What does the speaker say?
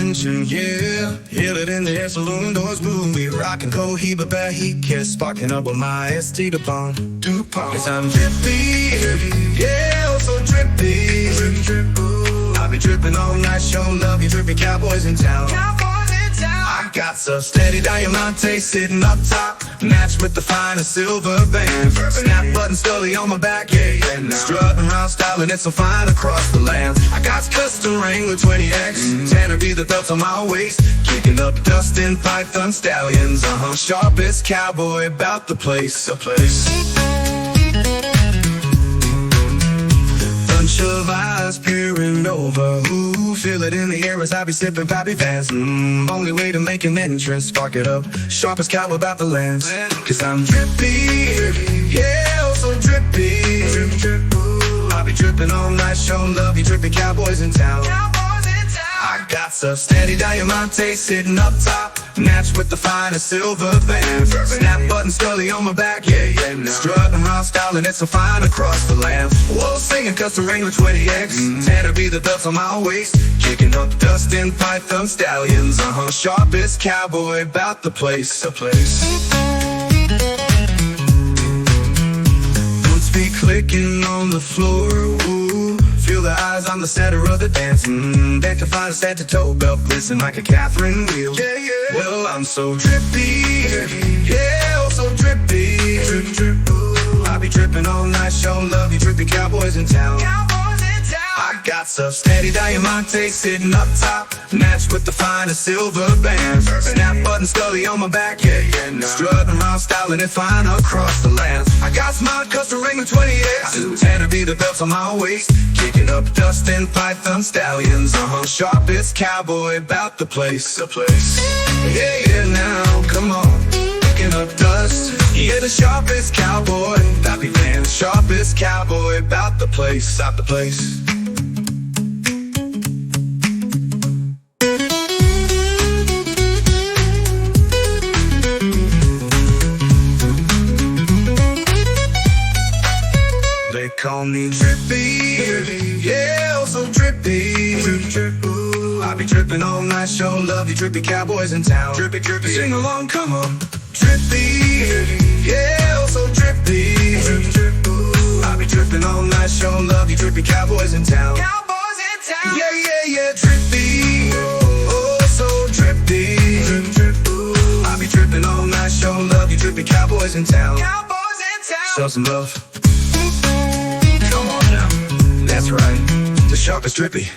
attention, yeah. Hear it in the air, saloon doors boom. We rockin' Cohiba bad heat kiss, sparking up with my ST DuPont. Cause I'm drippy, yeah, oh so drippy. I'll be drippin' all night, show love, you drippy cowboys in town. I got some steady diamante sitting up top, matched with the finest silver band. Snap button Scully on my back, yeah. Strutting around, styling it so fine across the land. I got custom Wrangler 20X, Tanner be the belts on my waist, kicking up dust in Python stallions. Sharpest cowboy about the place. Bunch of eyes peering over, ooh, feel it in the air as I be sipping Pappy Vans. Only way to make an entrance, spark it up, sharpest cow about the land. Cause I'm drippy, yeah, oh so drippy. I'll be dripping all night, show love, you drippy cowboys in town. I got some steady diamante sitting up top, matched with the finest silver band. Snap button Scully on my back, yeah. Strutting around, styling it so fine across the land. Whoa, singing custom Wrangler 20X, Tanner be the belts on my waist, kicking up dust in Python stallions. Sharpest cowboy about the place. Boots be clicking on the floor, ooh, feel the eyes on the center of the dance. They can find a Santa toe belt glisten like a Catherine wheel. Yeah. Well, I'm so drippy, yeah, oh so drippy. I'll be dripping all night, show love, you drippy cowboys in town. I got some steady diamante sitting up top, matched with the finest silver band. Snap button Scully on my back, yeah. Strutting around, styling it fine across the land. I got smart custom Wrangler 20X, Tanner be the belts on my waist, kicking up dust in Python stallions. Sharpest cowboy about the place. Yeah, now, come on, kicking up dust. Yeah, the sharpest cowboy, Pappy Vans, sharpest cowboy about the place. They call me drippy, yeah, oh so drippy. I'll be dripping all night, show love, you drippy cowboys in town. Drippy, sing along, come on. Drippy, yeah, oh so drippy. I'll be dripping all night, show love, you drippy cowboys in town. Yeah, drippy, oh so drippy. I'll be dripping all night, show love, you drippy cowboys in town. Show some love. Come on now, that's right, the sharpest drippy.